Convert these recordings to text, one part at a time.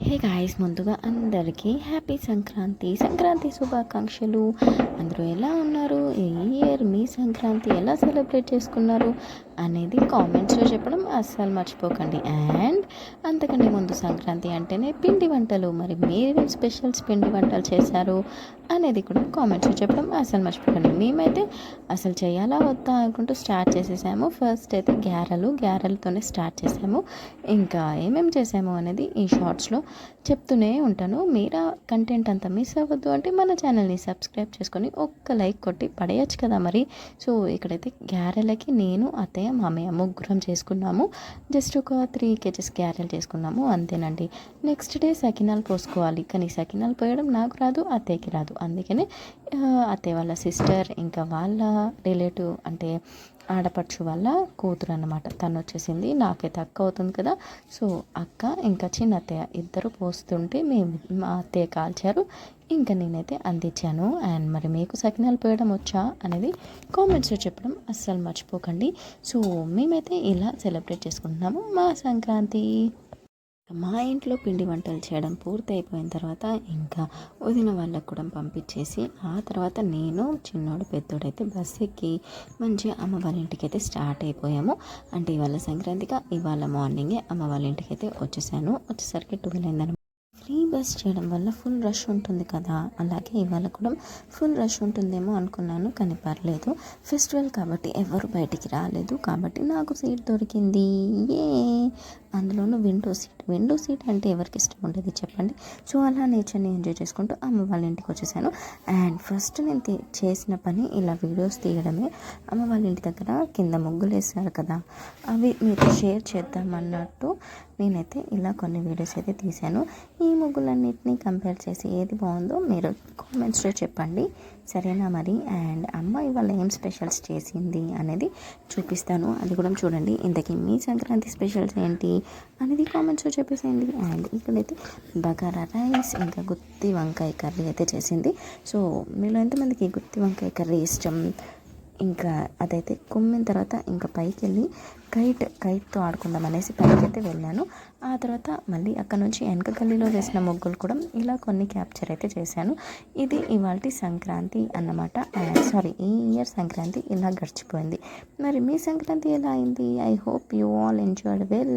Hey guys, ముందుగా అందరికీ happy Sankranti శుభాకాంక్షలు. అందరూ ఎలా ఉన్నారు? ఈ ఇయర్ మీ సంక్రాంతి ఎలా సెలబ్రేట్ చేసుకున్నారు అనేది కామెంట్స్లో చెప్పడం అస్సలు మర్చిపోకండి. అండ్ అంతకంటే ముందు సంక్రాంతి అంటేనే పిండి వంటలు. మరి మీరు స్పెషల్స్ పిండి వంటలు చేశారు అనేది కూడా కామెంట్స్లో చెప్పడం అస్సలు మర్చిపోకండి. మేమైతే అసలు చేయాలా వద్దా అనుకుంటూ స్టార్ట్ చేసేసాము. ఫస్ట్ అయితే గ్యారెలతోనే స్టార్ట్ చేసాము. ఇంకా ఏమేమి చేసాము అనేది ఈ షార్ట్స్లో చెప్తూనే ఉంటాను. మీరు కంటెంట్ అంతా మిస్ అవ్వద్దు అంటే మన ఛానల్ని సబ్స్క్రైబ్ చేసుకొని ఒక్క లైక్ కొట్టి పడేయచ్చు కదా మరి. సో ఇక్కడైతే గ్యారెలకి నేను అత్తయ్య మామయ్య ముగ్గురం చేసుకున్నాము. జస్ట్ ఒక 3 kgs గ్యారెలు చేసుకున్నాము, అంతేనండి. నెక్స్ట్ డే సకినాలు పోసుకోవాలి, కానీ సకినాలు పోయడం నాకు రాదు, అత్తయ్యకి రాదు. అందుకనే అత్తయ్య వాళ్ళ సిస్టర్ ఇంకా వాళ్ళ రిలేటివ్ అంటే ఆడపడుచు వాళ్ళ కూతురు అన్నమాట, తను వచ్చేసింది. నాకైతే అక్క అవుతుంది కదా, సో అక్క ఇంకా చిన్న అత్తయ్య ఇద్దరు పోస్తుంటే మా అత్తయ్య కాల్చారు, ఇంకా నేనైతే అందించాను. అండ్ మరి మీకు సకినాలు పోయడం వచ్చా అనేది కామెంట్స్లో చెప్పడం అస్సలు మర్చిపోకండి. సో మేమైతే ఇలా సెలబ్రేట్ చేసుకుంటున్నాము మా సంక్రాంతి. మా ఇంట్లో పిండి వంటలు చేయడం పూర్తి అయిపోయిన తర్వాత ఇంకా వదిన వాళ్ళకు కూడా పంపించేసి ఆ తర్వాత నేను చిన్నోడు పెద్దోడైతే బస్ ఎక్కి మంచిగా అమ్మ వాళ్ళ ఇంటికి అయితే స్టార్ట్ అయిపోయాము. అంటే ఇవాళ సంక్రాంతిగా ఇవాళ మార్నింగే అమ్మ వాళ్ళ ఇంటికి అయితే వచ్చేసరికి 12 అయిందనమాట. ఫ్రీ బస్ చేయడం వల్ల ఫుల్ రష్ ఉంటుంది కదా, అలాగే ఇవాళ కూడా ఫుల్ రష్ ఉంటుందేమో అనుకున్నాను, కానీ పర్లేదు. ఫెస్టివల్ కాబట్టి ఎవరు బయటికి రాలేదు కాబట్టి నాకు సీట్ దొరికింది. ఏ అందులోనూ విండో సీట్ అంటే ఎవరికి ఇష్టం ఉంటుంది చెప్పండి. సో అలా నేచర్ని ఎంజాయ్ చేసుకుంటూ అమ్మ వాళ్ళ ఇంటికి వచ్చేసాను. అండ్ ఫస్ట్ నేను చేసిన పని ఇలా వీడియోస్ తీయడమే. అమ్మ వాళ్ళ ఇంటి దగ్గర కింద ముగ్గులు వేస్తారు కదా, అవి మీతో షేర్ చేద్దామన్నట్టు నేనైతే ఇలా కొన్ని వీడియోస్ అయితే తీశాను. ఈ ముగ్గులన్నిటిని కంపేర్ చేసి ఏది బాగుందో మీరు కామెంట్స్లో చెప్పండి, సరేనా మరి. అండ్ అమ్మ ఇవాళ ఏం స్పెషల్స్ చేసింది అనేది చూపిస్తాను, అది కూడా చూడండి. ఇంతకీ మీ సంక్రాంతి స్పెషల్స్ ఏంటి అనేది కామెంట్స్లో చెప్పేసేయండి. అండ్ ఇక్కడైతే బగారా రైస్ ఇంకా గుత్తి వంకాయ కర్రీ అయితే చేసింది. సో మీలో ఎంతమందికి గుత్తి వంకాయ కర్రీ ఇష్టం? ఇంకా అదైతే కుమ్మిన తర్వాత ఇంకా పైకి వెళ్ళి కైట్తో ఆడుకుందాం అనేసి పైకి అయితే వెళ్ళాను. ఆ తర్వాత మళ్ళీ అక్కడ నుంచి వెనక గల్లీలో వేసిన ముగ్గులు కూడా ఇలా కొన్ని క్యాప్చర్ అయితే చేశాను. ఇది ఇవాళ సంక్రాంతి అన్నమాట. సారీ, ఈ ఇయర్ సంక్రాంతి ఇలా గడిచిపోయింది. మరి మీ సంక్రాంతి ఎలా అయింది? I hope you all enjoyed well.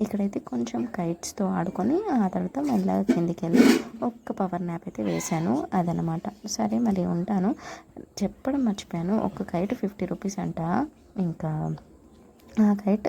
ఇక్కడైతే కొంచెం కైట్స్తో ఆడుకొని ఆ తర్వాత మళ్ళీ కిందికి వెళ్ళి ఒక్క పవర్ న్యాప్ అయితే వేశాను, అదనమాట. సరే మరి ఉంటాను. చెప్పడం మర్చిపోయాను, ఒక కైట్ 50 రూపీస్ అంట. ఇంకా ఆ కైట్